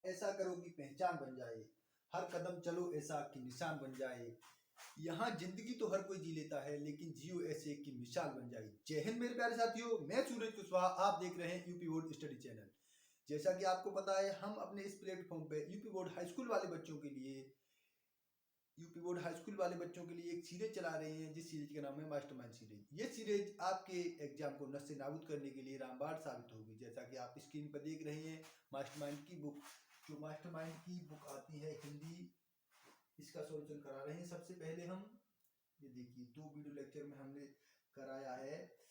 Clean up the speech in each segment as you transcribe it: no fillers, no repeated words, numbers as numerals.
ऐसा करो कि पहचान बन जाए, हर कदम चलो ऐसा कि निशान बन जाए। यहाँ जिंदगी तो हर कोई जी लेता है, लेकिन जियो ऐसे कि मिसाल बन जाए। जय हिंद मेरे प्यारे साथियों, मैं सूरज कुशवाहा, आप देख रहे हैं यूपी बोर्ड स्टडी चैनल। जैसा कि आपको पता है, हम अपने इस प्लेटफॉर्म पे यूपी बोर्ड हाई स्कूल वाले बच्चों के लिए एक सीरीज चला रहे हैं, जिस सीरीज का नाम है मास्टरमाइंड सीरीज। ये सीरीज आपके एग्जाम को नस्ते नाबूद करने के लिए रामबाण साबित होगी। जैसा कि आप स्क्रीन पर देख रहे हैं, मास्टरमाइंड की बुक, जो मास्टरमाइंड की बुक आती है हिंदी, इसका सॉल्यूशन करा रहे हैं। सबसे पहले हम ये देखिए, 2 वीडियो लेक्चर में हमने कराया है।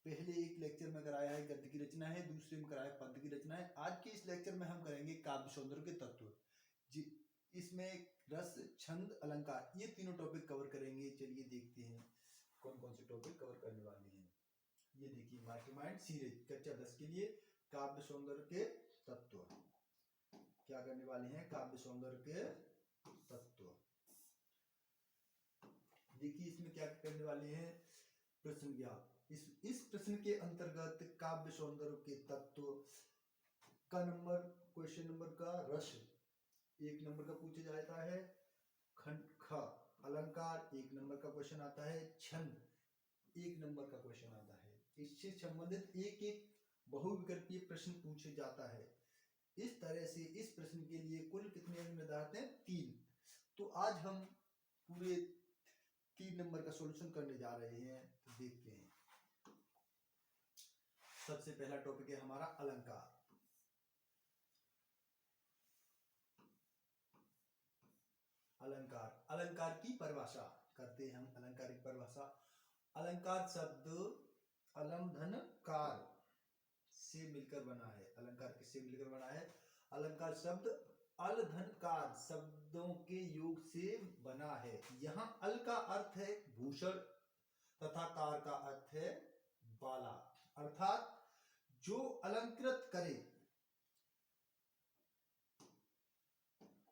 पहले एक लेक्चर में कराया है गद्य की रचना है, दूसरे में कराया पद्य की रचना है। आज के इस लेक्चर में हम करेंगे काव्य सौंदर्य के तत्व। इसमें रस, छंद, अलंकार, ये तीनों टॉपिक कवर करेंगे। चलिए देखते हैं कौन कौन से टॉपिक कवर करने वाले हैं। ये देखिए, मास्टरमाइंड सीरीज कक्षा 10 के लिए काव्य सौंदर्य के तत्व क्या करने वाले हैं। काव्य सौंदर्य के तत्व देखिए, इसमें क्या करने वाले हैं, प्रश्न ज्ञात। इस प्रश्न के अंतर्गत काव्य सौंदर्य के तत्व का क्वेश्चन नंबर का रस 1 नंबर का पूछा जाता है। खंड ख अलंकार 1 नंबर का क्वेश्चन आता है। छंद 1 नंबर का क्वेश्चन आता है। इससे संबंधित एक एक बहुविकल्पीय प्रश्न पूछे जाता है। इस तरह से इस प्रश्न के लिए कुल कितने अंक निर्धारित हैं, 3। तो आज हम पूरे 3 नंबर का सॉल्यूशन करने जा रहे हैं। तो देखते हैं, सबसे पहला टॉपिक है हमारा अलंकार। अलंकार की परिभाषा करते हैं हम। अलंकार की परिभाषा, अलंकार शब्द अलम धन कार से मिलकर बना है। अलंकार किससे मिलकर बना है। अलंकार शब्द अल धन कार शब्दों के योग से बना है। यहाँ अल का अर्थ है भूषण तथा कार का अर्थ है बाला, अर्थात जो अलंकृत करे,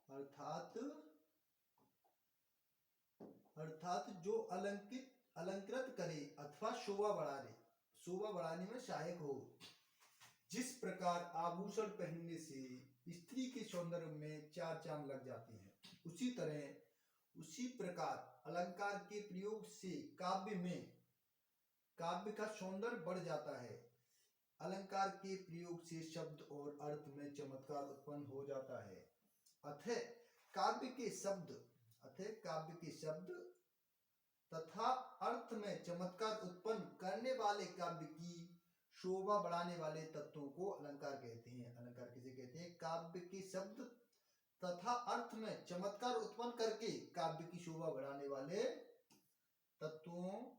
अर्थात जो अलंकृत करे अथवा शोभा बढ़ाने में सहायक हो। जिस प्रकार आभूषण पहनने से स्त्री के सौंदर्य में 4 चांद लग जाते हैं, उसी प्रकार अलंकार के प्रयोग से काव्य का सौंदर्य बढ़ जाता है। अलंकार के प्रयोग से शब्द और अर्थ में चमत्कार उत्पन्न हो जाता है। अतः काव्य के शब्द तथा अर्थ में चमत्कार उत्पन्न करने वाले काव्य की शोभा बढ़ाने वाले तत्वों को अलंकार कहते हैं। अलंकार किसे कहते हैं, काव्य के शब्द तथा अर्थ में चमत्कार उत्पन्न करके काव्य की शोभा बढ़ाने वाले तत्वों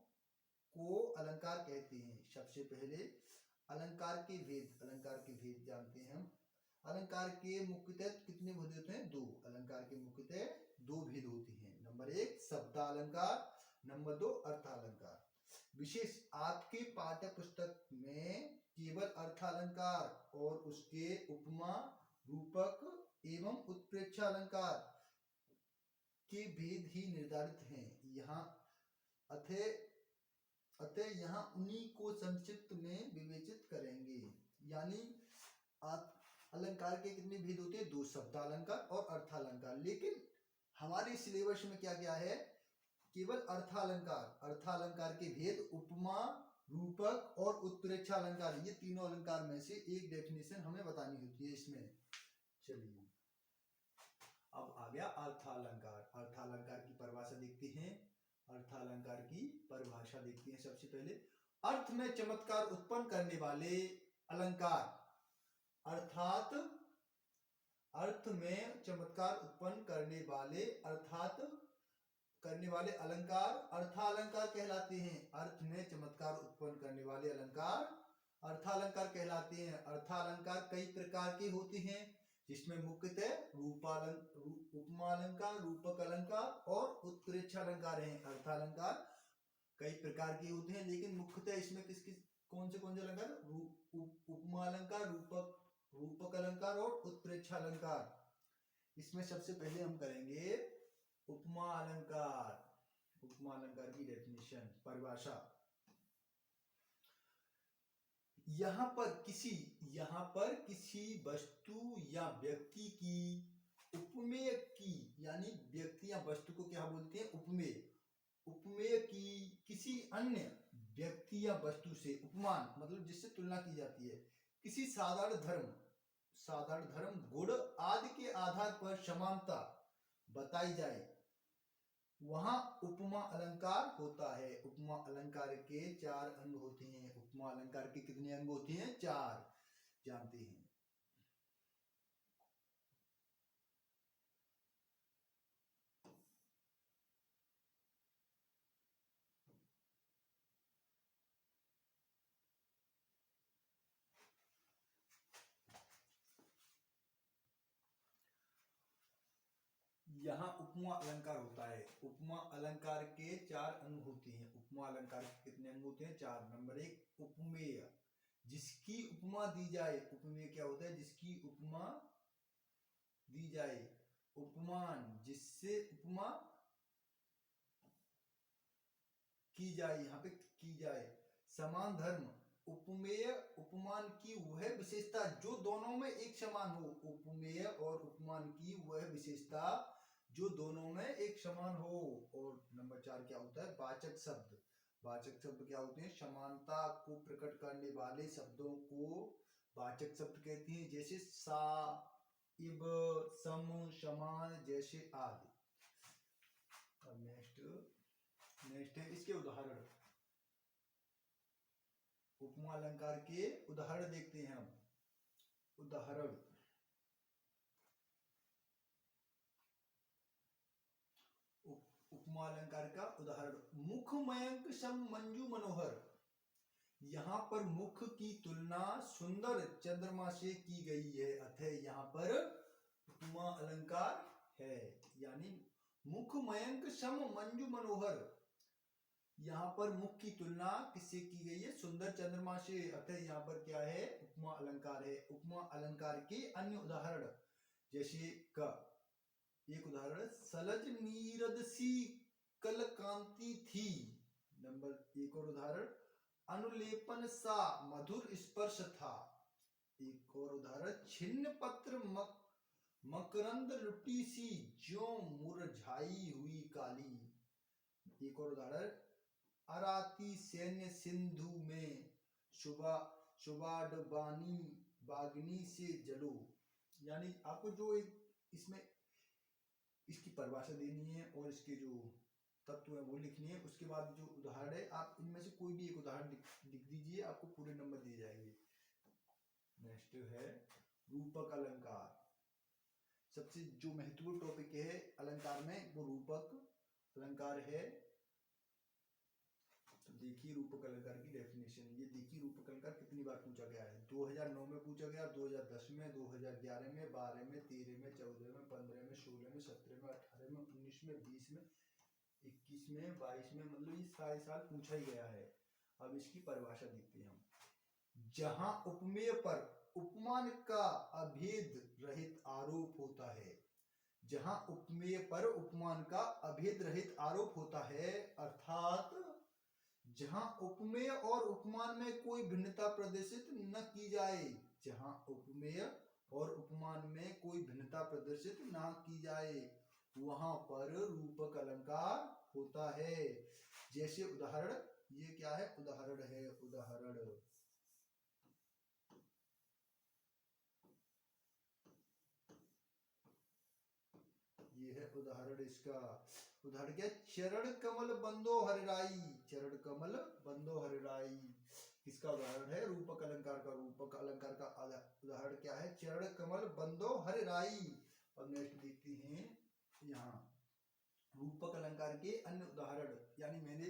को अलंकार कहते हैं। सबसे पहले अलंकार के भेद जानते हैं हम। अलंकार के मुख्यतः कितने भेद होते हैं, 2। अलंकार के मुख्यतः 2 भेद होते हैं। Number 1 शब्दालंकार, number 2 अर्थालंकार। विशेष आपके पाठ्य पुस्तक में केवल अर्थालंकार और उसके उपमा, रूपक एवं उत्प्रेक्षा अलंकार के भेद ही निर्धारित हैं। यहाँ अतः यहाँ उन्हीं को संक्षिप्त में विवेचित करेंगे। यानी अलंकार के कितने भेद होते हैं, 2, शब्दालंकार और अर्थालंकार। लेकिन हमारे सिलेबस में क्या क्या है, केवल अर्थालंकार के भेद उपमा, रूपक और उत्प्रेक्षा अलंकार, ये तीनों अलंकार में से एक डेफिनेशन हमें बतानी होती है इसमें। चलिए, अब आ गया अर्थालंकार की परिभाषा देखते हैं। अर्थालंकार की परिभाषा देखते हैं। सबसे पहले, अर्थ में चमत्कार उत्पन्न करने वाले अलंकार, अर्थात अर्थ में चमत्कार उत्पन्न करने वाले अलंकार अर्थालंकार कहलाते हैं। अर्थ में चमत्कार उत्पन्न करने वाले अलंकार अर्थालंकार कहलाते हैं। अर्थालंकार कई प्रकार के होते हैं, जिसमें मुख्यतः उपमा अलंकार, रूपक अलंकार और उत्प्रेक्षा अलंकार हैं। अर्थालंकार कई प्रकार के होते हैं, लेकिन मुख्यतः इसमें कौन से अलंकार, उपमा अलंकार, रूपक अलंकार और उत्प्रेक्षा अलंकार। इसमें सबसे पहले हम करेंगे उपमा अलंकार की डेफिनेशन, परिभाषा। यहाँ पर किसी वस्तु या व्यक्ति की उपमेय की, यानी व्यक्ति या वस्तु को क्या बोलते हैं, उपमेय। उपमेय की किसी अन्य व्यक्ति या वस्तु से, उपमान मतलब जिससे तुलना की जाती है, किसी साधारण धर्म गुण आदि के आधार पर समानता बताई जाए, वहां उपमा अलंकार होता है। उपमा अलंकार के 4 अंग होते हैं। उपमा अलंकार के कितने अंग होते हैं? 4, जानते हैं। यहाँ उपमा अलंकार होता है। उपमा अलंकार के 4 अंग होते हैं। उपमा अलंकार के कितने अंग होते हैं? 4। नंबर 1 उपमेय, जिसकी उपमा दी जाए। उपमेय क्या होता है? जिसकी उपमा दी जाए। उपमान, जिससे उपमा की जाए, यहाँ पे की जाए। समान धर्म, उपमेय उपमान की वह विशेषता जो दोनों में एक समान हो। उपमेय और उपमान की वह विशेषता जो दोनों में एक समान हो। और नंबर 4 क्या होता है? वाचक शब्द। वाचक शब्द क्या होते हैं? समानता को प्रकट करने वाले शब्दों को वाचक शब्द कहते हैं, जैसे सा, इब, सम, समान जैसे आदि। अब नेक्स्ट है इसके उदाहरण। उपमा अलंकार के उदाहरण देखते हैं हम। उदाहरण, उपमा अलंकार का उदाहरण, मुख मयंक सम मंजू मनोहर। यहाँ पर मुख की तुलना सुंदर चंद्रमा से की गई है, अतः यहाँ पर उपमा अलंकार है। यानी मुख मयंक सम मंजू मनोहर, यहाँ पर मुख की तुलना किससे की गई है? सुंदर चंद्रमा से, अतः यहाँ पर क्या है? उपमा अलंकार है। उपमा अलंकार के अन्य उदाहरण, जैसे क, एक उदाहरण, सलज नीरद सी कल कांति थी। नंबर 1 और उदाहरण, अनुलेपन सा मधुर स्पर्श था। एक और उदाहरण, छिन्न पत्र मकरंद लुटी सी ज्यों मुरझाई हुई काली। एक और उदाहरण, अराती सैन्य सिंधु में सुबाडबानी बागनी से जलो। यानी आपको जो इसमें इसकी परिभाषा देनी है और इसके जो तत्व है वो लिखनी है। उसके बाद जो उदाहरण है, आप इनमें से कोई भी एक उदाहरण लिख दीजिए, आपको पूरे नंबर दिए जाएंगे। नेक्स्ट है रूपक अलंकार। सबसे जो महत्वपूर्ण टॉपिक है अलंकार में वो रूपक अलंकार है। तो देखिए रूपक अलंकार की डेफिनेशन। ये देखिए रूपक अलंकार कितनी बार पूछा गया है। 2009 में पूछा गया, 2010 में, 2011 में, 12 में, 13 में, 14 में, 15 में, 16 में, 17 में, 18 में, 19 में, 20 में, 21 में, 22 में, मतलब ये सारे साल पूछा ही गया है। अब इसकी परिभाषा देखते हैं हम। जहां उपमेय पर उपमान का अभेद रहित आरोप होता है, जहां उपमेय पर उपमान का अभेद रहित आरोप होता है, अर्थात जहां उपमेय और उपमान में कोई भिन्नता प्रदर्शित न की जाए। जहां उपमेय और उपमान में कोई भिन्नता प्रदर्शित न की जाए, वहां पर रूपक अलंकार होता है। जैसे उदाहरण, ये क्या है? उदाहरण है। उदाहरण, ये है उदाहरण। इसका उदाहरण क्या? चरण कमल बंदो हरिराई। चरण कमल बंदो हरिराई किसका उदाहरण है? रूपक अलंकार का। रूपक अलंकार का उदाहरण क्या है? चरण कमल बंदो हरिराई। और नेक्स्ट देखते हैं यहाँ रूपक अलंकार के अन्य उदाहरण। यानी मैंने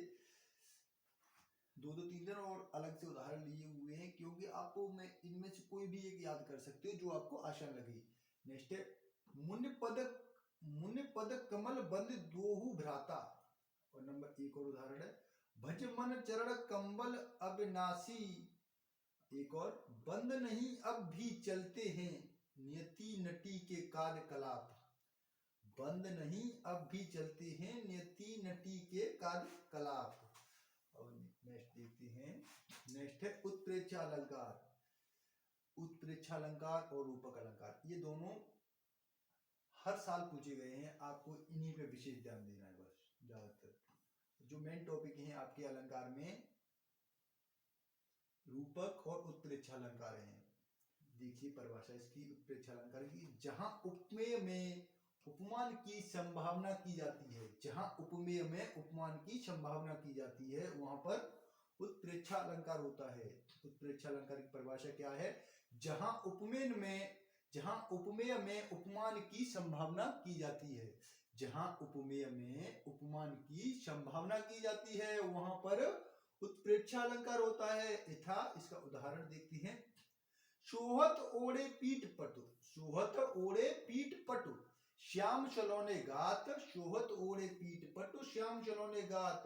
2-3 और अलग से उदाहरण लिए हुए हैं, क्योंकि आपको मैं इनमें से कोई भी एक याद कर सकते हो जो आपको आसान लगे। नेक्स्ट है मुनि पद कमल बंद दोहु भ्राता। और नंबर 1 और उदाहरण है, भज मन चरण कंबल अविनाशी। एक और, बंद नहीं अब भी चलते हैं नियति नटी के कार्यकलाप। बंद नहीं अब भी चलते हैं नियति नटी के कार्यकलाप। और नेक्स्ट देखते हैं नेक्स्ट है उत्प्रेक्षा अलंकार। उत्प्रेक्षा अलंकार और रूपक अलंकार ये दोनों हर साल पूछे गए हैं, आपको इन्हीं पे विशेष ध्यान देना है बस। ज्यादातर जो मेन टॉपिक हैं आपके अलंकार में रूपक और उत्प्रेक्षा अलंकार हैं। देखिए परिभाषा इसकी उत्प्रेक्षा अलंकार की, जहां उपमेय में उपमान की संभावना की जाती है, जहां उपमेय में उपमान की संभावना की जाती है वहां पर उत्प्रेक्षा अलंकार होता है। उत्प्रेक्षा अलंकार की परिभाषा क्या है? जहां उपमेय में उपमान की संभावना की जाती है, जहां उपमेय में उपमान की संभावना की जाती है वहां पर उत्प्रेक्षा अलंकार होता है। यथा इसका उदाहरण देखते हैं। सोहत ओढ़े पीठ पटु, सोहत ओढ़े पीठ पटु श्याम सलोने गात, सोहत ओढ़े पीठ पटु श्याम सलोने गात,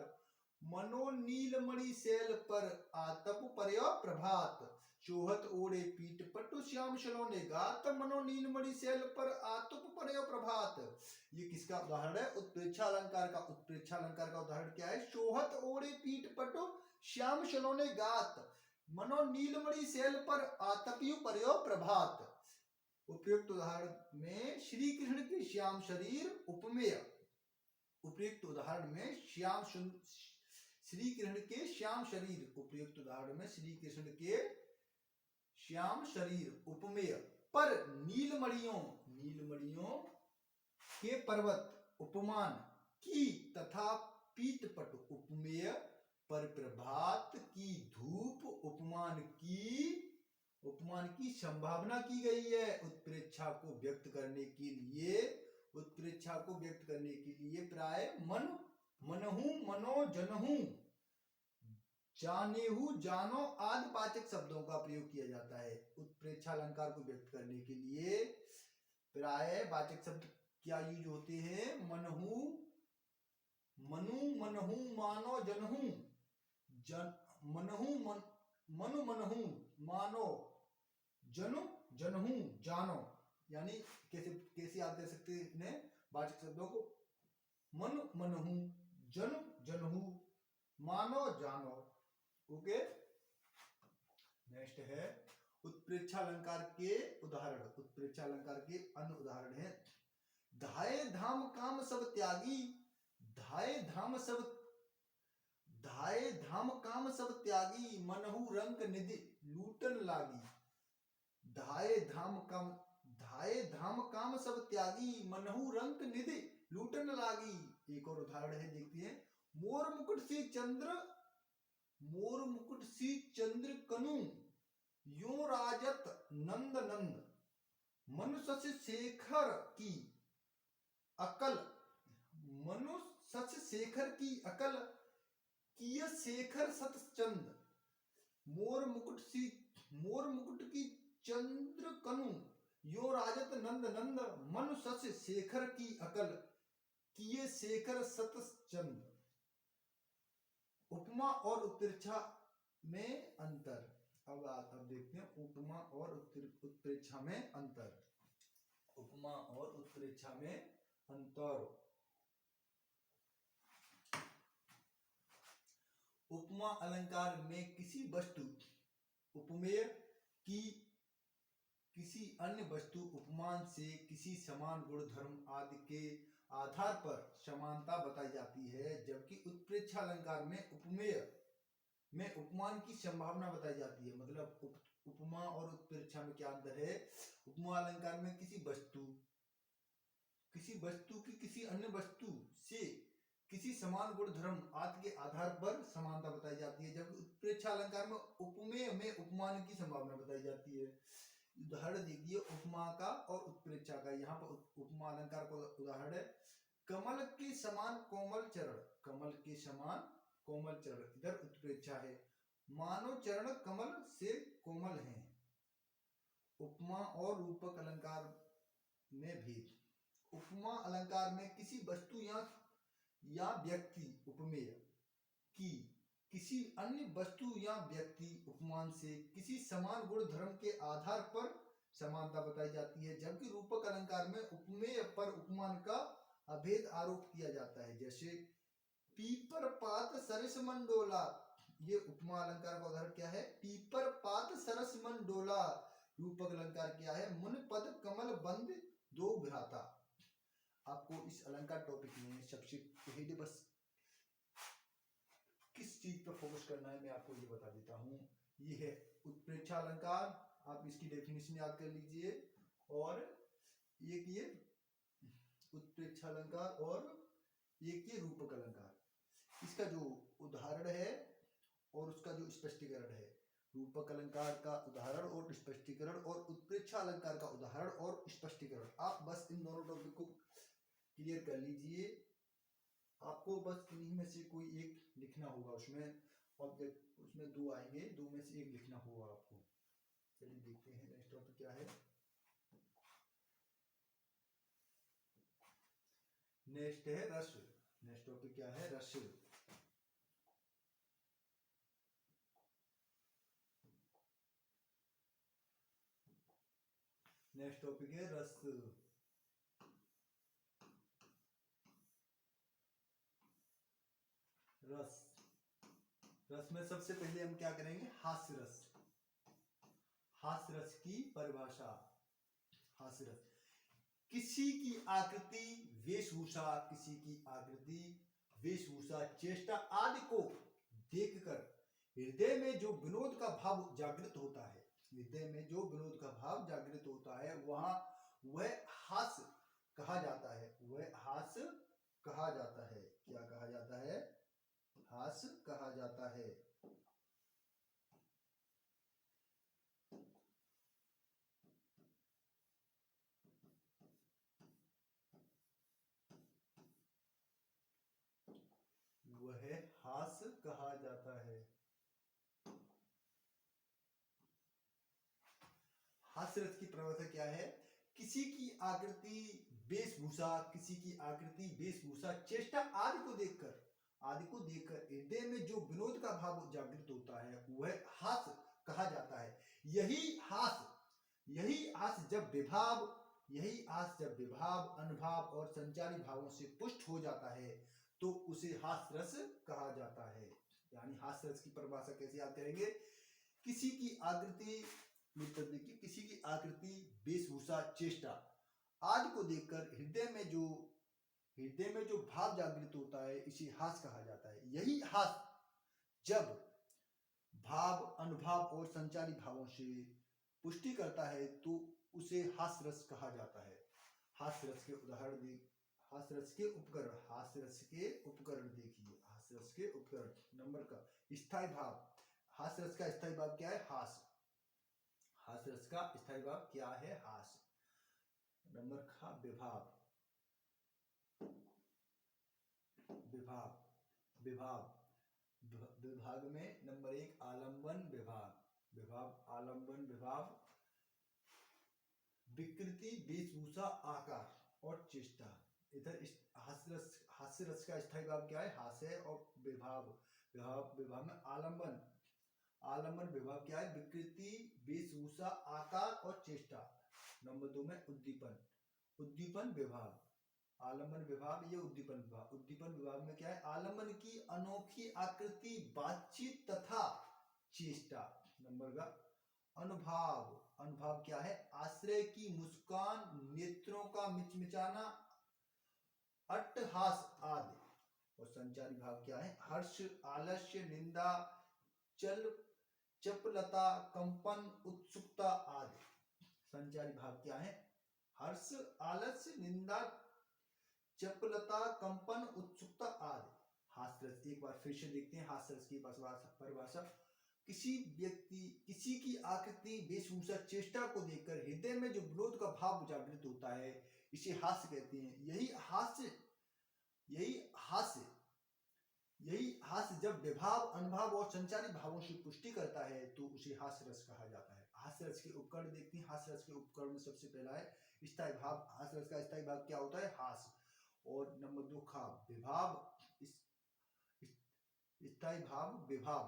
मनो नीलमणि शैल पर आतप पर्यो प्रभात। सोहत ओढ़े पीठ पटु श्याम सलोने गात, मनो नीलमणि शैल पर आतप पर्यो प्रभात। ये किसका उदाहरण है? उत्प्रेक्षा अलंकार का। उत्प्रेक्षा अलंकार का उदाहरण क्या है? सोहत ओढ़े पीठ पटु श्याम सलोने गात, मनो नीलमणि शैल पर आतपियु पर्यो प्रभात। उपयुक्त उदाहरण में श्री कृष्ण के श्याम शरीर उपमेय, उपयुक्त उदाहरण में श्री कृष्ण के श्याम शरीर, उपयुक्त उदाहरण में श्री कृष्ण के श्याम शरीर उपमेय, पर नीलमणियों के पर्वत उपमान की तथा पीतपट उपमेय, पर प्रभात की धूप उपमान की संभावना की गई है। उत्प्रेक्षा को व्यक्त करने के लिए प्राय मनहु मनो जनहु जानेहु जानो आदि वाचक शब्दों का प्रयोग किया जाता है। उत्प्रेक्षा अलंकार को व्यक्त करने के लिए प्राय वाचक शब्द क्या यूज होते हैं? मनहु मनु मनहु मानो जनहु, मनहु मनु मनहु मानो जनु जनहु जानो। यानी कैसे आप दे सकते हैं वाचक शब्दों को? मनु मनहु, जनु जनहु, मानो जानो। ओके, नेक्स्ट है उत्प्रेक्षा अलंकार के उदाहरण। उत्प्रेक्षा अलंकार के अन्य उदाहरण है। धाये धाम काम सब त्यागी, धाये धाम काम सब त्यागी, मनहु रंक निधि लूटन लागी। धाये धाम काम सब त्यागी, मनहु रंक निधि लूटन लागी। एक और उदाहरण है, देखते हैं। मोर मुकुट सी चंद्र कनु, यो राजत नंद नंद, मनुष्य शेखर की अकल, मनुष्य शेखर की अकल, किय शेखर सत चंद। मोर मुकुट की चंद्र कनु, यो राजत नंद नंद, मनुष्य शेखर की अकल, किए शेखर सत चंद। उपमा और उत्प्रेक्षा में अंतर। अब देखते हैं उपमा और उत्प्रेक्षा में अंतर। उपमा और उत्प्रेक्षा में अंतर। उपमा अलंकार में किसी वस्तु उपमेय की किसी अन्य वस्तु उपमान से किसी समान गुण धर्म आदि के आधार पर समानता बताई जाती है, जबकि उत्प्रेक्षा अलंकार में उपमेय में उपमान की संभावना बताई जाती है। मतलब उपमा और उत्प्रेक्षा में क्या अंतर है? उपमा अलंकार में किसी वस्तु की किसी अन्य वस्तु से किसी समान गुण धर्म आदि के आधार पर समानता बताई जाती है, जबकि उत्प्रेक्षा अलंकार में उपमेय में उपमान की संभावना बताई जाती है। उदाहरण देखिए उपमा का और उत्प्रेक्षा का। यहाँ पर उपमा अलंकार का उदाहरण है। कमल के समान कोमल चरण, कमल के समान कोमल चरण, इधर उत्प्रेक्षा है। मानव चरण कमल से कोमल हैं। उपमा और रूपक अलंकार में भेद। उपमा अलंकार में किसी वस्तु या व्यक्ति उपमेय की किसी अन्य वस्तु या व्यक्ति उपमान से किसी समान गुण धर्म के आधार पर समानता बताई जाती है, जबकि रूपक अलंकार में उपमेय पर उपमान का अभेद आरोप किया जाता है। जैसे पीपर पात सरिस मंडोला, ये उपमा अलंकार का उदाहरण क्या है? पीपर पात सरस मन डोला। रूपक अलंकार क्या है? मुन पद कमल बंद दो भ्राता। आपको इस अलंकार टॉपिक में सबसे पहले बस किस चीज पर फोकस करना है मैं आपको ये बता देता हूँ। ये है उत्प्रेक्षा अलंकार, आप इसकी डेफिनेशन याद कर लीजिए। और एक ये उत्प्रेक्षा अलंकार और एक ये रूपक अलंकार। इसका जो उदाहरण है और उसका जो स्पष्टीकरण है, रूपक अलंकार का उदाहरण और स्पष्टीकरण और उत्प्रेक्षा अलंकार का उदाहरण और स्पष्टीकरण, आप बस इन दोनों टॉपिक को क्लियर कर लीजिए। आपको बस इन्हीं में से कोई एक लिखना होगा। उसमें ऑब्जेक्ट उसमें दो आएंगे, दो में से एक लिखना होगा आपको। चलिए देखते हैं नेक्स्ट टॉपिक क्या है। नेक्स्ट है रस। नेक्स्ट टॉपिक क्या है? रस। नेक्स्ट टॉपिक है रस। रस रस में सबसे पहले हम क्या करेंगे? हास्य रस। हास्य रस की परिभाषा। हास्य रस किसी की आकृति, वेशभूषा, किसी की आकृति, वेशभूषा, चेष्टा आदि को देखकर हृदय में जो विनोद का भाव जागृत होता है, हृदय में जो विनोद का भाव जागृत होता है, वहां वह हास्य कहा जाता है। वह हास्य कहा जाता है। क्या कहा जाता है? हास्य कहा जाता है। वह हास्य कहा जाता है। हास्य रस की परिभाषा क्या है? किसी की आकृति, वेशभूषा, किसी की आकृति, वेशभूषा, चेष्टा आदि को देखकर हृदय में जो विनोद का भाव जागृत होता है, वह हास्य कहा जाता है। यही हास्य जब विभाव, अनुभाव और संचारी भावों से पुष्ट हो जाता है तो उसे हास्य रस कहा जाता है। यानी हास्य रस की परिभाषा कैसे याद करेंगे? किसी की आकृति, देखिए किसी की आकृति, वेशभूषा, चेष्टा आदि को देखकर हृदय में जो भाव जागृत होता है, इसे हास्य कहा जाता है। यही हास्य जब भाव, अनुभाव और संचारी भावों से पुष्टि करता है तो उसे हास्य रस कहा जाता है। हास्य रस के उदाहरण हास्य रस के उपकरण, हास्य रस के उपकरण देखिए। हास्य रस के उपकरण नंबर का स्थायी भाव। हास्य रस का स्थायी भाव क्या है? हास्य। हास्य रस का स्थायी भाव क्या है? हास्य। नंबर का विभाव। विभाग में नंबर एक आलंबन विभाव। आलंबन विभाव, विकृति, वेशभूषा, आकार और चेष्टा। इधर हास्य रस का स्थायी भाव क्या है? हास्य। और विभाव में आलंबन विभाव क्या है? विकृति, वेशभूषा, आकार और चेष्टा। नंबर दो में उद्दीपन विभाव। आलंबन विभाव, ये उद्दीपन विभाग में क्या है? आलंबन की अनोखी आकृति, बातचीत तथा चेष्टा। नंबर का अनुभाव क्या है? आश्रय की मुस्कान, नेत्रों का मिचमिचाना, अट्टहास आदि। और संचारी भाव क्या है? हर्ष, आलस्य, निंदा, चपलता, कंपन, उत्सुकता आदि। संचारी भाव क्या है? हर्ष, आलस्य, निंदा, चपलता, कंपन, उत्सुकता आदि। हास्य रस एक बार फिर से देखते हैं हास्य रस की परिभाषा। किसी की आकृति, वेशभूषा, चेष्टा को देखकर हृदय में जो विनोद का भाव जागृत होता है, इसे हास्य कहते हैं। यही हास्य जब विभाव, अनुभाव और संचारी भावों से पुष्टि करता है तो उसे हास्य रस कहा जाता है। हास्य रस के उपकरण देखते हैं। हास्य रस के उपकरण में सबसे पहला है स्थायी भाव। हास्य रस का स्थायी भाव क्या होता है? हास्य। और नंबर दो का विभाव। स्थायी भाव विभाव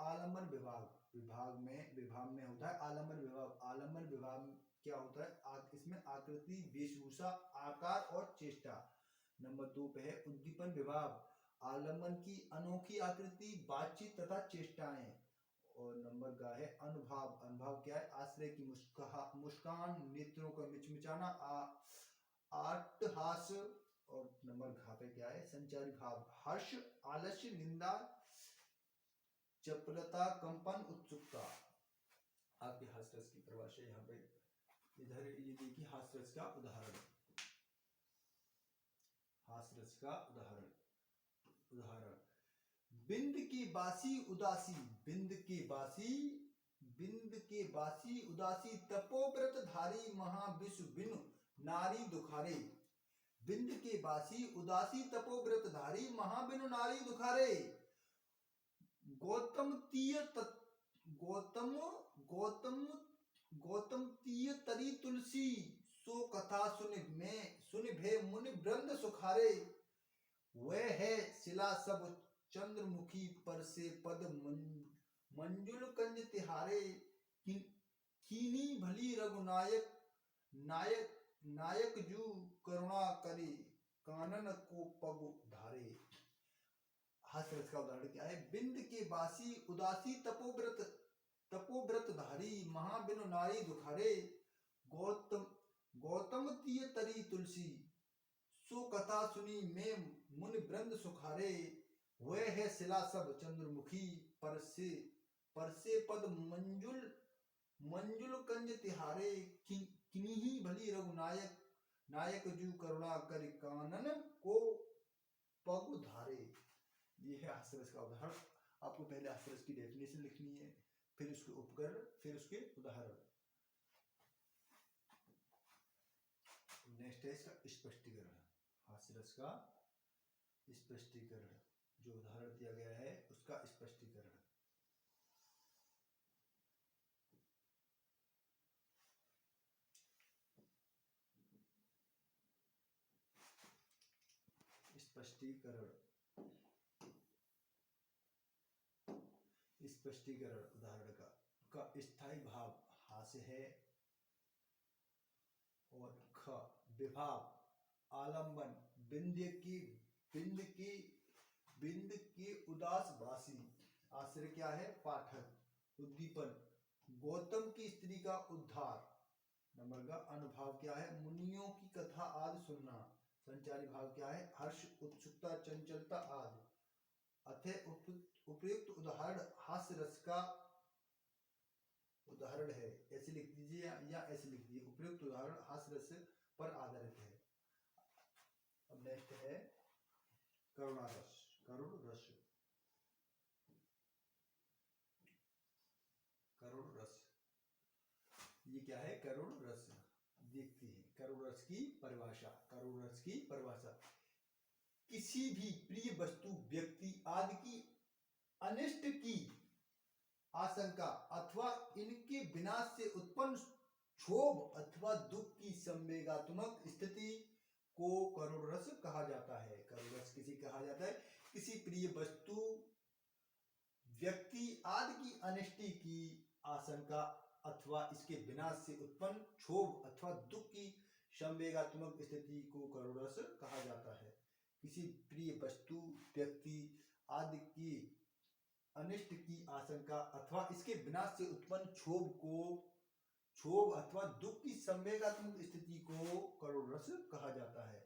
आलंबन विभाग में होता है आलंबन विभाव। आलंबन विभाग क्या होता है? इसमें आकृति, वेशभूषा, आकार और चेष्टा। नंबर दो पे है उद्दीपन विभाग। आलम्बन की अनोखी आकृति, बातचीत तथा चेष्टाएं। और नंबर ग है अनुभाव। अनुभाव क्या है? आश्रय की मुस्कान, नेत्रों का मिचमिचाना, आट्टहास। और नंबर घ पे क्या है? संचारी भाव, हर्ष, आलस्य, निंदा, चपलता, कंपन, उत्सुकता। आपके हास्यरस की परिभाषा यहाँ पे इधर ये देखिए, हास्यरस का उदाहरण। हास्यरस का उदाहरण उदाहरण बिंद की बासी उदासी, बिंद की बासी, बिंद के बासी उदासी, तपोव्रत धारी महाविश्व बिनु नारी दुखारे। बिंद के बासी उदासी, तपोव्रत धारी महाबिनु नारी दुखारे। गौतम तीय गौतम गौतम गौतम तीय तरी तुलसी, सो कथा सुन भे मुनि वृंद सुखारे। वह है शिला सब चंद्रमुखी, पर से पद मंजुल कंज तिहारे। कीनी भली रघुनायक, नायक नायक जू करुणा करे, कानन को पग धारे। हास्यरस का उदाहरण क्या है? बिंद के बासी उदासी, तपोव्रत धारी महाबिनु नारी दुखारे। गौतम तीय तरी तुलसी, सो कथा सुनी में मुनि वृंद सुखारे। वह है शिला सब चंद्रमुखी, पर से पद मंजुल कंज तिहारे। किन्हीं भली रघुनायक, नायक जू करुणा कर, कानन को पग धारे। ये है हास्यरस का उदाहरण। आपको पहले हास्यरस की डेफिनेशन लिखनी है, फिर उसके उपकरण, फिर उसके उदाहरण। नेक्स्ट है इसका स्पष्टीकरण। हास्यरस का स्पष्टीकरण, जो उदाहरण दिया गया है उसका स्पष्टीकरण। स्पष्टीकरण उदाहरण का स्थायी भाव हास्य है। और ख विभाव, आलंबन, बिंद की उदास भाषी। आश्रय क्या है? पाठक। उद्दीपन, गौतम की स्त्री का उद्धार। नंबर का अनुभाव क्या है? मुनियों की कथा आदि सुनना। संचारी भाव क्या है? हर्ष, उत्सुकता, चंचलता आदि। अतः उपयुक्त उदाहरण हास्य रस का उदाहरण है। ऐसे लिख दीजिए या ऐसे लिख दीजिए, उपयुक्त उदाहरण हास्य रस पर आधारित है। अब नेक्स्ट है करुणा रस। करुण रस, करुण रस, ये क्या है? करुण रस। देखते हैं करुण रस की परिभाषा। करुण रस की परिभाषा, किसी भी प्रिय वस्तु, व्यक्ति आदि की अनिष्ट की आशंका अथवा इनके विनाश से उत्पन्न क्षोभ अथवा दुख की संवेगात्मक स्थिति को करुण रस कहा जाता है। करुण रस किसी कहा जाता है? किसी प्रिय वस्तु, व्यक्ति आदि की अनिष्टि की आशंका अथवा इसके विनाश से उत्पन्न क्षोभ अथवा दुख की संवेगात्मक स्थिति को करुण रस कहा जाता है। किसी प्रिय वस्तु, व्यक्ति आदि की अनिष्ट की आशंका अथवा इसके विनाश से उत्पन्न क्षोभ अथवा दुख की संवेगात्मक स्थिति को करुण रस कहा जाता है।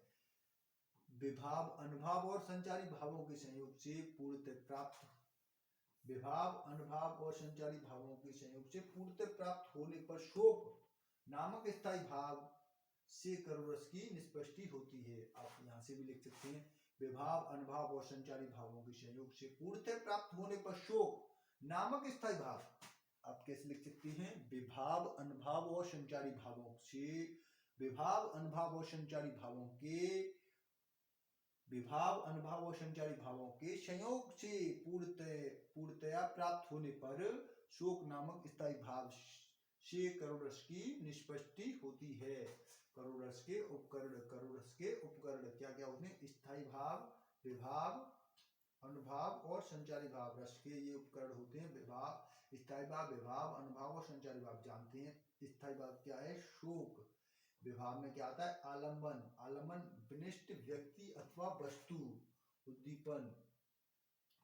विभाव, अनुभाव और संचारी भावों के संयोग से पूर्णतः प्राप्त विभाव, अनुभाव और संचारी भावों के संयोग से पूर्णतः प्राप्त होने पर शोक नामक स्थायी भाव से करुण रस की निष्पत्ति होती है। आप यहाँ से भी लिख सकते हैं, विभाव, अनुभाव और संचारी भावों के संयोग से पूर्णतः प्राप्त होने पर शोक नामक स्थायी भाव। आप कैसे लिख सकते हैं? विभाव, अनुभाव और संचारी भावों से, विभाव, अनुभाव और संचारी भावों के, विभाव, अनुभाव और संचारी भावों के संयोग से पूर्णतया प्राप्त होने पर शोक नामक स्थायी भाव से करुण रस की निष्पत्ति होती है। करुण रस के उपकरण, करुण रस के उपकरण क्या क्या होते हैं? स्थायी भाव, विभाव, अनुभाव और संचारी भाव। रस के ये उपकरण होते हैं। विभाव, स्थायी भाव, विभाव, अनुभाव और संचारी भाव। जानते हैं स्थायी भाव क्या है? शोक। विभाव में क्या आता है? आलंबन। आलंबन विनिष्ट व्यक्ति अथवा वस्तु। उद्दीपन,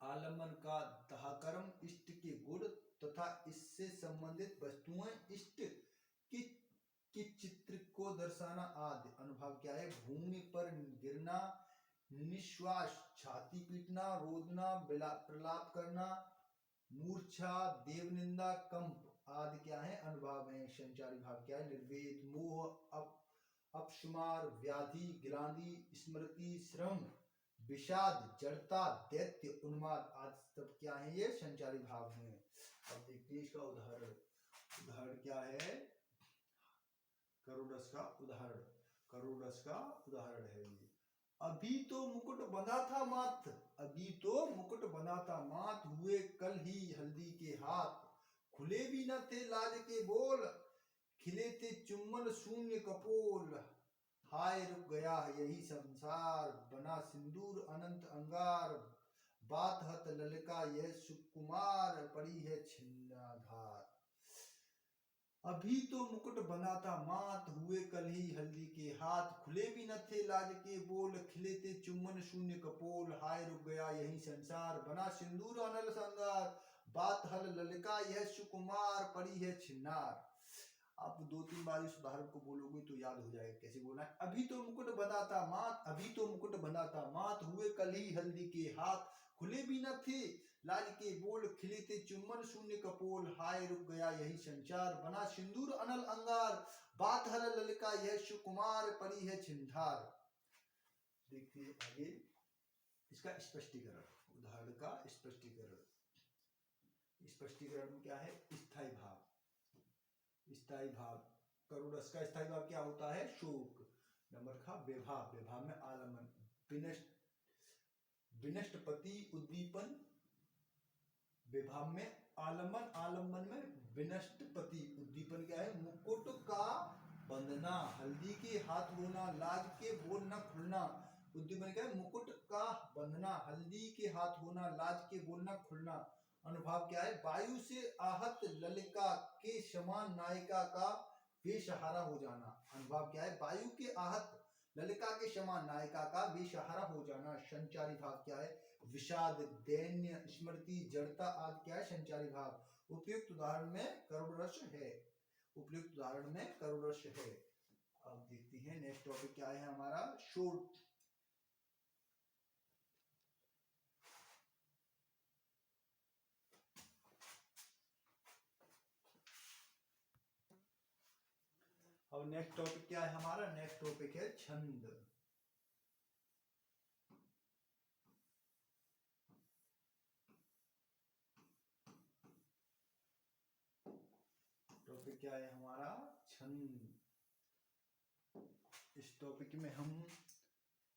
आलम्बन का दाहकर्म, इष्ट के गुण तथा इससे संबंधित वस्तुएं, इष्ट की चित्र को दर्शाना आदि। अनुभाव क्या है? भूमि पर गिरना, निश्वास, छाती पीटना, रोदना, प्रलाप करना, मूर्छा, देवनिंदा, कंप आदि क्या है? अनुभाव है। संचारी भाव क्या है? निर्वेद, मोह, अपस्मार, व्याधि, ग्लानि, स्मृति, श्रम, विषाद, जड़ता, दैत्य, उन्माद आदि सब क्या है? ये संचारी भाव है। अब देखते हैं इसका उदाहरण। उदाहरण क्या है? करोडस का उदाहरण। करोडस का उदाहरण है ये। अभी तो मुकुट बंधा था माथ, अभी तो मुकुट बंधा था माथ, हुए कल ही हल्दी के हाथ, खुले भी न थे लाज के बोल, खिले थे चुम्बन शून्य कपोल, हाय रुक गया यही संसार, बना सिंदूर अनंत अंगार, बात हत ललिका यह सुकुमार, पड़ी है छिन्नाधार। अभी तो मुकुट बना था माथ, हुए कल ही हल्दी के हाथ, खुले भी न थे लाज के बोल, खिले थे चुम्बन शून्य कपोल, हाय रुक गया यही संसार, बना सिंदूर अनल संगार, बात हल ललिका यह सुकुमार, पड़ी है छिन्नार। आप 2-3 बार इस उदाहरण को बोलोगे तो याद हो जाएगा कैसे बोलना है। अभी तो मुकुट बंधा था माथ, अभी तो मुकुट बंधा था माथ, हुए कल ही हल्दी के हाथ, खुले भी न थे लाज के बोल, खिले थे चुम्बन शून्य कपोल, हाय रुक गया यही संचार, बना सिंदूर अनल अंगार, बात हल ललिका यह सुकुमार, पड़ी है छिंधार। देखिए आगे इसका स्पष्टीकरण। उदाहरण का स्पष्टीकरण। स्पष्टीकरण में क्या है? स्थायी भाव। स्थायी भाव। करोडस का स्थायी भाव क्या होता है? शोक। नंबर का विभाव। विभाव में आलम्बन, विनष्ट, विनष्टपति, उद्दीपन। विभाव में आलम्बन, आलम्बन में विनष्टपति। उद्दीपन क्या है? मुकुट का बंधना, हल्दी के हाथ होना, लाज के बोल न खुलना। उद्दीपन क्या है? मुकुट का बंधना, हल्दी के हाथ होना, लाज के बोल न खुलना। अनुभाव क्या है? वायु से आहत ललिका के समान नायिका का बेसहारा हो जाना। अनुभाव क्या है? वायु के आहत ललिका के समान नायिका का बेसहारा हो जाना। संचारी भाव क्या है? विषाद, दैन्य, स्मृति, जड़ता आदि क्या है? संचारी भाव। उपयुक्त उदाहरण में करोडरस है। उपयुक्त उदाहरण में करोडरस है। अब देखते हैं नेक्स्ट टॉपिक क्या है हमारा? शोट। अब नेक्स्ट टॉपिक क्या है हमारा? नेक्स्ट टॉपिक है छंद। टॉपिक क्या है हमारा? छंद। इस टॉपिक में हम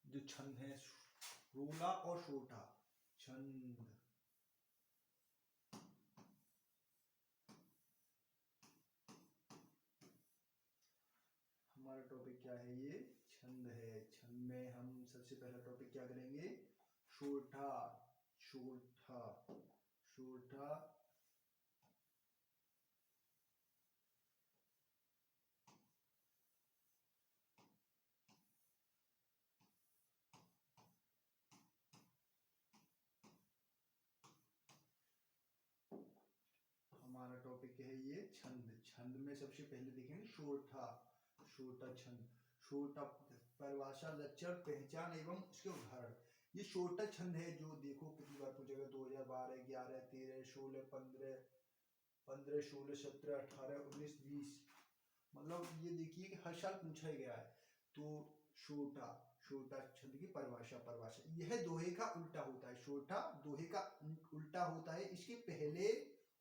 जो छंद है, रूला और शोठा। छंद। हमारा टॉपिक क्या है? ये छंद है। छंद में हम सबसे पहला टॉपिक क्या करेंगे? शोठा। शोठा। शोठा। हमारा टॉपिक है ये छंद। छंद में सबसे पहले देखेंगे शोठा। शोठा छंद। शोठा परिभाषा, लक्षण, पहचान एवं उसके उदाहरण। ये शोठा छंद है जो देखो कितनी बार पूछेगा। 2012, 11, 13, 16, 15, 16, 17, 18, 19, 20, मतलब ये देखिए कि हर साल पूछा गया है। तो शोठा। शोठा छंद की परिभाषा। परिभाषा यह दोहे का उल्टा होता है। शोठा दोहे का उल्टा होता है। इसके पहले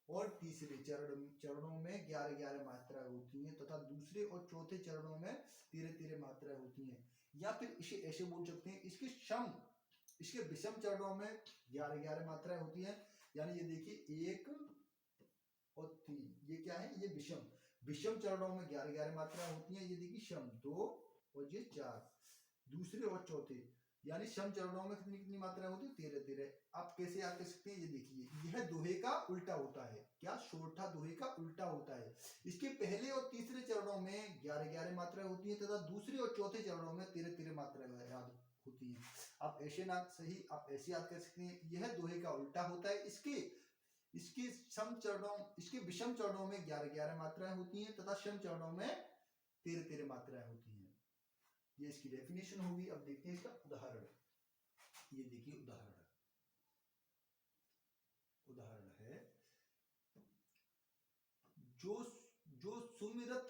और तीसरे चरणों में 11-11 मात्राएं होती हैं तथा दूसरे और चौथे चरणों में 13-13 मात्राएं होती हैं। या फिर इसे ऐसे बोल सकते हैं, इसके विषम चरणों में 11-11 मात्राएं होती हैं। यानी ये देखिए 1 और 3, ये क्या है? ये विषम। विषम चरणों में 11-11 मात्राएं होती हैं। ये देखिए सम 2 और ये 4। दूसरे और चौथे यानी सम चरणों में कितनी कितनी मात्राएं होती है? 13-13। आप कैसे याद कर सकते हैं? ये देखिए यह दोहे का उल्टा होता है। क्या? शोठा दोहे का उल्टा होता है। इसके पहले और तीसरे चरणों में 11-11 मात्राएं होती है तथा दूसरे और चौथे चरणों में 13-13 मात्राएं याद होती हैं। आप ऐसे ना सही, आप ऐसे याद कर सकते हैं, यह दोहे का उल्टा होता है। इसके इसके सम चरणों, इसके विषम चरणों में 11-11 मात्राएं होती हैं तथा सम चरणों में 13-13 मात्राएं होती हैं। ये इसकी डेफिनेशन होगी। अब देखते हैं इसका उदाहरण। ये देखिए उदाहरण है, जो जो सुमिरत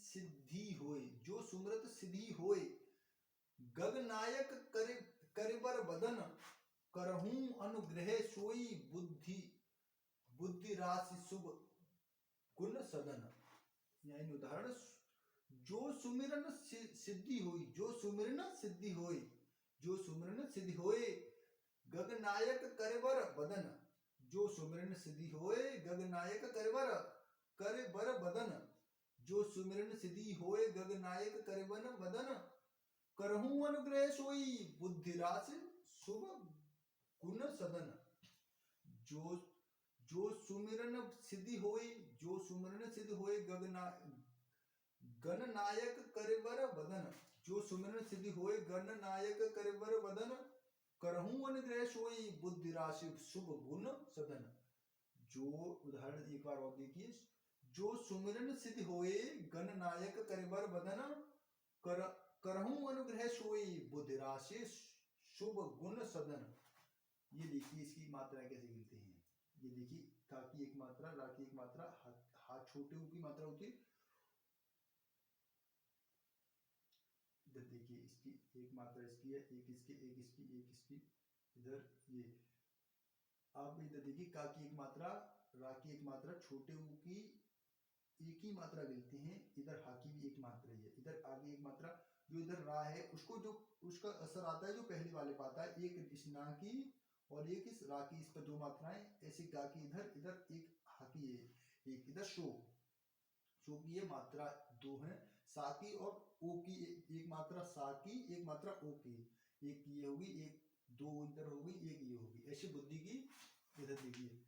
सिद्धि होए, जो सुमिरत सिद्धि होए, गगनायक करिबर बदन, करहूं अनुग्रह सोई, बुद्धि राशि शुभ गुण सदन। यानी उदाहरण, जो सुमिरन सिद्धि हुई, जो सुमिरन सिद्धि हुई, जो सुमिरन सिद्धि होए, गगनायक करिबर बदन, जो सुमिरन सिद्धि होए, गगनायक करिबर बदन, जो सुमिरन सिद्धि होए, गगनायक करिबर बदन, करहूं अनुग्रह सोई, बुद्धि राशि शुभ गुण सदन। जो सुमिरन सिद्धि होई, जो सुमिरन सिद्धि होए, गणनायक करिबर बदन, जो सुमिरन सिद्धि होए, गणनायक करिबर बदन, करहूं अनुग्रह सोई, बुद्धि राशि शुभ गुण सदन। जो उदाहरण एक बार और देखिए, जो सुमिरन सिद्धि होए, गणनायक करिबर बदन, करहूं अनुग्रह सोई, बुद्धि राशि शुभ गुण सदन। ये देखिए इसकी मात्रा कैसे गिनते हैं। ये देखिए, का की एक मात्रा, रा की एक मात्रा, हा छोटे ऊ की मात्रा होती है। इधर देखिए, इसकी एक मात्रा इसकी है, एक इसकी, एक इसकी, एक इसकी, इधर ये। आप इधर देखिए, का की एक मात्रा, रा की एक मात्रा, छोटे ऊ की एक ही मात्रा गिनते हैं। इधर हा की भी एक मात्रा ही है। इधर आगे एक मात्रा, जो इधर रा है उसको, जो उसका असर आता है जो पहले वाले पे आता है, एक इस ना की और एक इस रा की, इस पर 2 मात्राएं। ऐसे गा की इधर, इधर एक हा की है, एक इधर शो की ये मात्रा 2 है। सा की और ओ की एक मात्रा, सा की एक मात्रा, ओ की एक ये होगी, एक 2 इधर होगी, एक ये होगी। ऐसे बुद्धि की इधर देखिए,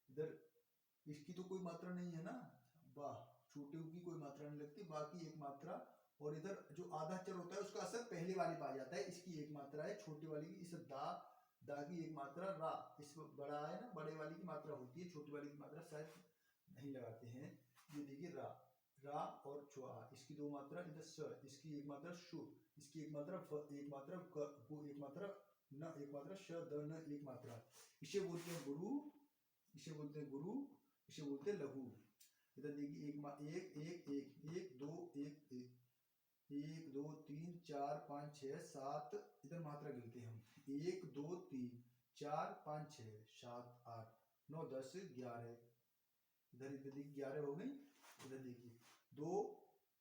इधर इसकी तो कोई मात्रा नहीं है ना, वाह, छोटे ऊ की कोई मात्रा नहीं लगती, बाकी एक मात्रा। और इधर जो आधा अक्षर होता है उसका असर पहले वाले पे आ जाता है। इसकी एक मात्रा है, छोटे वाली की, इस दा की एक मात्रा, रा इस बड़ा है ना, बड़े वाली की मात्रा होती है, छोटी वाली की मात्रा शायद नहीं लगाते हैं। ये देखिए, रा और छुआ, इसकी 2 मात्रा, इधर स, इसकी एक मात्रा शु, इसकी एक मात्रा फ, एक मात्रा क, गु एक मात्रा न, एक मात्रा श, द, न एक मात्रा। इसे बोलते हैं गुरु, इसे बोलते हैं गुरु, इसे बोलते हैं लघु। इधर देखिए, एक एक एक एक 2 1 1 1 2 3 4 5 6 7, इधर मात्रा गिनते हैं हम, 1 2 3 4 5 6 7 8 9 10 11। इधर देखिए 11 हो गई। इधर देखिए 2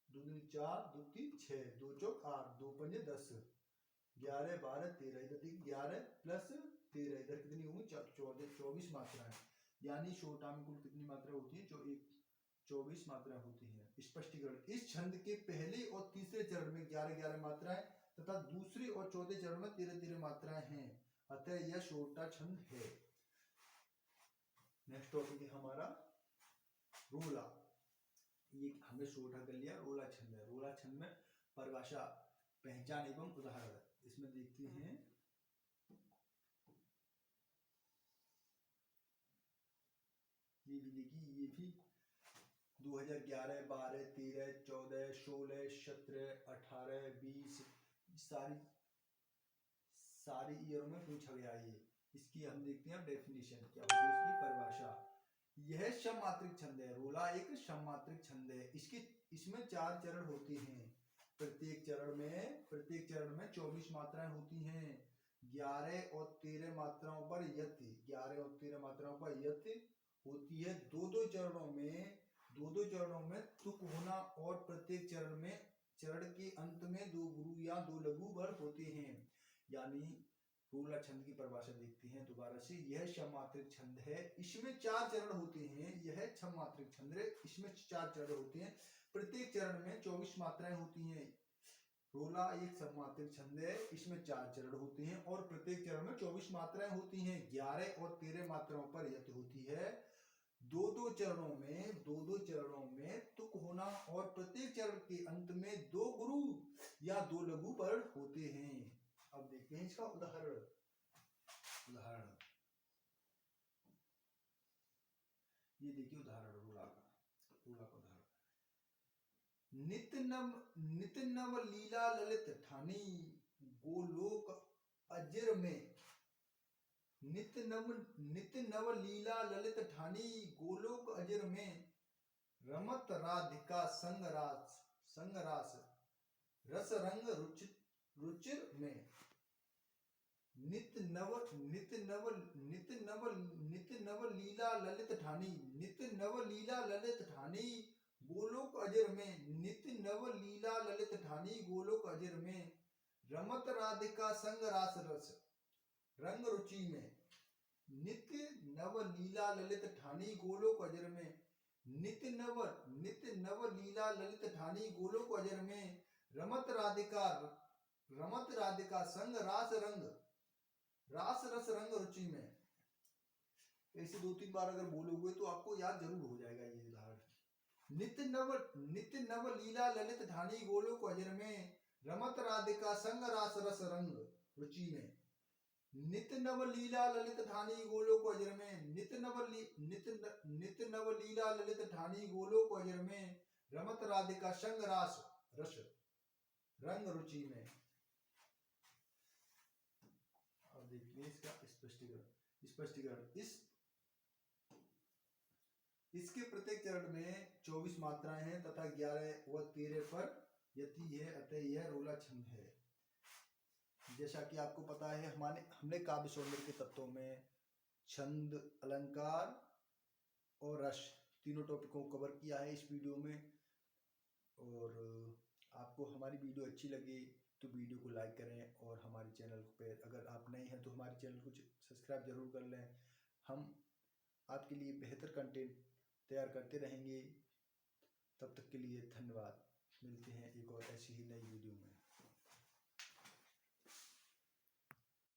2 3 4 2 3 6 2 चौक 8 2 पंजे 10 11 12 13। इधर देखिए 11 प्लस 13, इधर कितनी होंगी 14 24 मात्राएं। यानी शोटा में कुल कितनी मात्रा होती है, जो एक 24 मात्रा होती है। स्पष्टीकरण, इस छंद के पहले और तीसरे चरण में 11-11 मात्राएं तथा दूसरे और चौथे चरण में 13-13 मात्राएं हैं, अतः यह शोटा छंद है। नेक्स्ट टॉपिक है हमारा रोला। ये हमने शोटा कर लिया, रोला छंद है। रोला छंद में परिभाषा, पहचान एवं उदाहरण, इसमें देखते हैं। ये भी देखिए, ये भी 2011 12 13 14 16 17 18 20 सारी ईयर में पूछा गया है। इसकी हम देखते हैं डेफिनेशन क्या होती है, इसकी परिभाषा। यह सममात्रिक छंद है। रोला एक सममात्रिक छंद है। इसमें 4 चरण होते हैं। प्रत्येक चरण में 24 मात्राएं होती हैं। 11 और 13 मात्राओं पर यति, 11 और 13 मात्राओं पर यति होती है। दो चरणों में तुक होना और प्रत्येक चरण के अंत में 2 गुरु या 2 लघु वर्ग होते हैं। यानी रोला छंद की परिभाषा देखते हैं दोबारा से। यह सममात्रिक छंद है। इसमें 4 चरण होते हैं। यह सममात्रिक छंद है, इसमें 4 चरण होते हैं। प्रत्येक चरण में 24 मात्राएं होती हैं। रोला एक सममात्रिक छंद है, इसमें 4 चरण होते हैं और प्रत्येक चरण में 24 मात्राएं होती हैं। 11 और 13 मात्राओं पर यति होती है। 2 चरणों में तुक होना और प्रत्येक चरण के अंत में 2 गुरु या 2 लघु वर्ण होते हैं। अब देखते हैं इसका उदाहरण। ये देखिए उदाहरण रूला का उदाहरण। नित नव लीला ललित ठानी गोलोक अजर में। नित नव लीला ललित ठानी गोलोक अजर में। रमत राधिका संग रास रस रंग रुचिर में। नित नव लीला ललित ठानी गोलोक अजर में। नित नव लीला ललित ठानी गोलोक अजर में। रमत राधिका संग रास रस रंग रुचि में। नित्य नव लीला ललित ठानी गोलोक अजर में। नित्य नव लीला ललित ठानी गोलोक अजर में। रमत राधिका संग रास रस रंग रुचि में। ऐसे 2-3 बार अगर बोलोगे तो आपको याद जरूर हो जाएगा ये उदाहरण। नित्य नव लीला ललित ठानी गोलोक अजर में। रमत राधिका संग रास रस रंग रुचि में। नित्य नव लीला ललित ठानी गोलोक अजर में। नित्य नव लीला ललित ठानी गोलोक अजर में। रमत राधिका संग रास रस रंग रुचि में। अब देखिए इसका स्पष्टीकरण। इसके प्रत्येक चरण में 24 मात्राएं हैं तथा 11 व 13 पर यति है, अतः यह रोला छंद है। जैसा कि आपको पता है हमने काव्य सौंदर्य के तत्वों में छंद, अलंकार और रस तीनों टॉपिकों को कवर किया है इस वीडियो में। और आपको हमारी वीडियो अच्छी लगी तो वीडियो को लाइक करें और हमारे चैनल पे अगर आप नए हैं तो हमारे चैनल को सब्सक्राइब जरूर कर लें। हम आपके लिए बेहतर कंटेंट तैयार करते रहेंगे। तब तक के लिए धन्यवाद। मिलते हैं एक और ऐसी ही नई वीडियो में।